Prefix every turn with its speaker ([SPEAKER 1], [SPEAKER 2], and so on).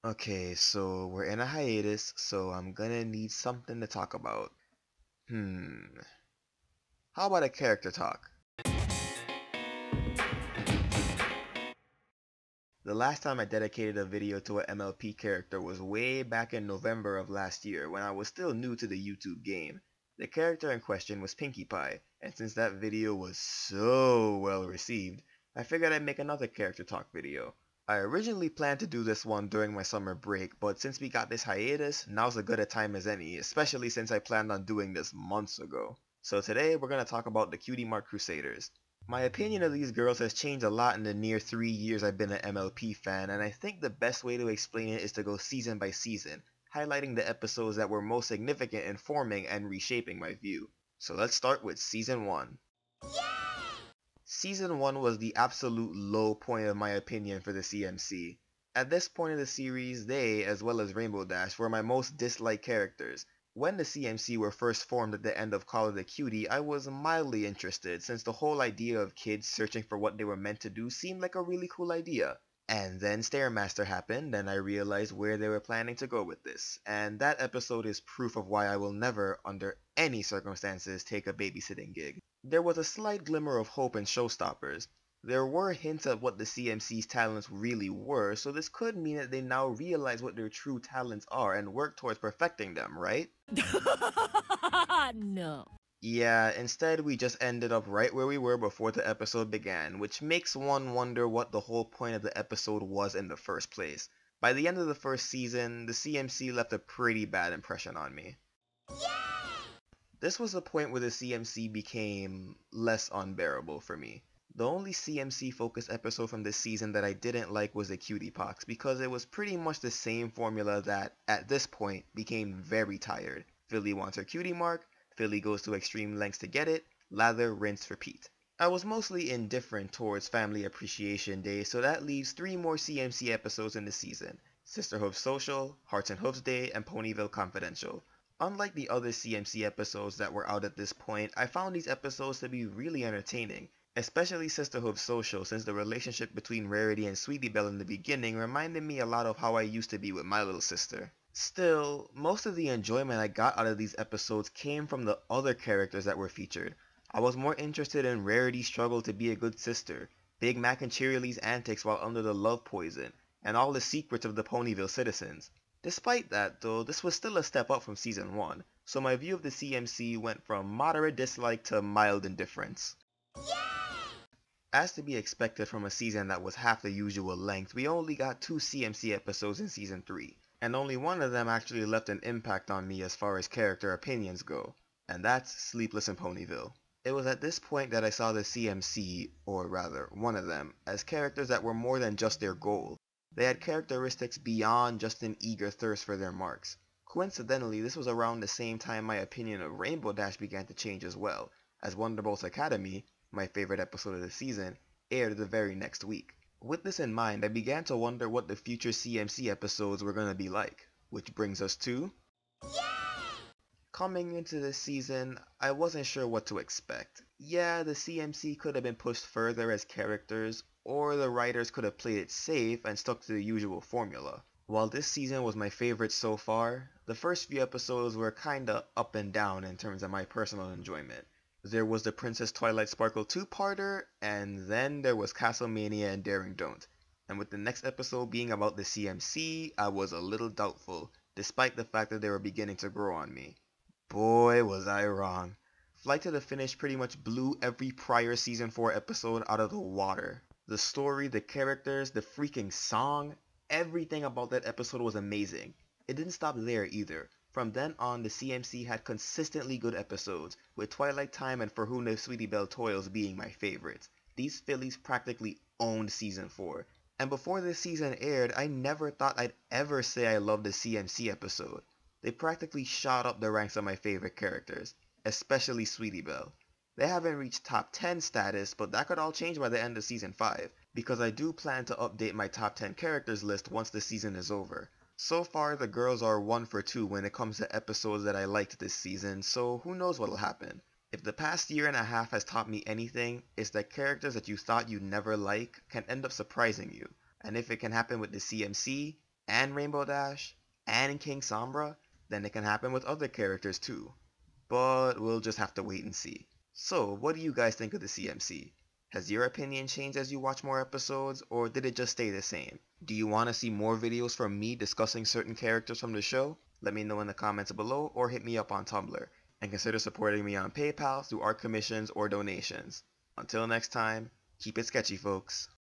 [SPEAKER 1] Okay, so we're in a hiatus, so I'm gonna need something to talk about. How about a character talk? The last time I dedicated a video to an MLP character was way back in November of last year when I was still new to the YouTube game. The character in question was Pinkie Pie, and since that video was so well received, I figured I'd make another character talk video. I originally planned to do this one during my summer break, but since we got this hiatus, now's as good a time as any, especially since I planned on doing this months ago. So today we're going to talk about the Cutie Mark Crusaders. My opinion of these girls has changed a lot in the near 3 years I've been an MLP fan, and I think the best way to explain it is to go season by season, highlighting the episodes that were most significant in forming and reshaping my view. So let's start with Season 1. Season 1 was the absolute low point of my opinion for the CMC. At this point of the series, they, as well as Rainbow Dash, were my most disliked characters. When the CMC were first formed at the end of Call of the Cutie, I was mildly interested since the whole idea of kids searching for what they were meant to do seemed like a really cool idea. And then Stairmaster happened, and I realized where they were planning to go with this. And that episode is proof of why I will never, under any circumstances, take a babysitting gig. There was a slight glimmer of hope in Showstoppers. There were hints at what the CMC's talents really were, so this could mean that they now realize what their true talents are and work towards perfecting them, right?
[SPEAKER 2] No.
[SPEAKER 1] Yeah, instead we just ended up right where we were before the episode began, which makes one wonder what the whole point of the episode was in the first place. By the end of the first season, the CMC left a pretty bad impression on me. This was the point where the CMC became less unbearable for me. The only CMC focused episode from this season that I didn't like was the Cutie Pox because it was pretty much the same formula that, at this point, became very tired. Philly wants her cutie mark, Philly goes to extreme lengths to get it, lather, rinse, repeat. I was mostly indifferent towards Family Appreciation Day, so that leaves 3 more CMC episodes in the season. Sisterhood Social, Hearts and Hooves Day, and Ponyville Confidential. Unlike the other CMC episodes that were out at this point, I found these episodes to be really entertaining, especially Sisterhood Social since the relationship between Rarity and Sweetie Belle in the beginning reminded me a lot of how I used to be with my little sister. Still, most of the enjoyment I got out of these episodes came from the other characters that were featured. I was more interested in Rarity's struggle to be a good sister, Big Mac and Cheerilee's antics while under the love poison, and all the secrets of the Ponyville citizens. Despite that, though, this was still a step up from Season 1, so my view of the CMC went from moderate dislike to mild indifference. As to be expected from a season that was half the usual length, we only got 2 CMC episodes in Season 3, and only one of them actually left an impact on me as far as character opinions go, and that's Sleepless in Ponyville. It was at this point that I saw the CMC, or rather, one of them, as characters that were more than just their goal. They had characteristics beyond just an eager thirst for their marks. Coincidentally, this was around the same time my opinion of Rainbow Dash began to change as well, as Wonderbolt's Academy, my favorite episode of the season, aired the very next week. With this in mind, I began to wonder what the future CMC episodes were going to be like, which brings us to... Coming into this season, I wasn't sure what to expect. Yeah, the CMC could have been pushed further as characters, or the writers could have played it safe and stuck to the usual formula. While this season was my favorite so far, the first few episodes were kinda up and down in terms of my personal enjoyment. There was the Princess Twilight Sparkle 2-parter, and then there was Castlemania and Daring Don't. And with the next episode being about the CMC, I was a little doubtful, despite the fact that they were beginning to grow on me. Boy, was I wrong. Flight to the Finish pretty much blew every prior Season 4 episode out of the water. The story, the characters, the freaking song, everything about that episode was amazing. It didn't stop there either. From then on, the CMC had consistently good episodes, with Twilight Time and For Whom the Sweetie Belle Toils being my favorites. These fillies practically owned Season 4. And before this season aired, I never thought I'd ever say I loved a CMC episode. They practically shot up the ranks of my favorite characters, especially Sweetie Belle. They haven't reached top 10 status, but that could all change by the end of Season 5, because I do plan to update my top 10 characters list once the season is over. So far, the girls are 1 for 2 when it comes to episodes that I liked this season, so who knows what'll happen. If the past year and a half has taught me anything, it's that characters that you thought you'd never like can end up surprising you. And if it can happen with the CMC, and Rainbow Dash, and in King Sombra, then it can happen with other characters too. But we'll just have to wait and see. So, what do you guys think of the CMC? Has your opinion changed as you watch more episodes, or did it just stay the same? Do you want to see more videos from me discussing certain characters from the show? Let me know in the comments below or hit me up on Tumblr. And consider supporting me on PayPal through art commissions or donations. Until next time, keep it sketchy, folks.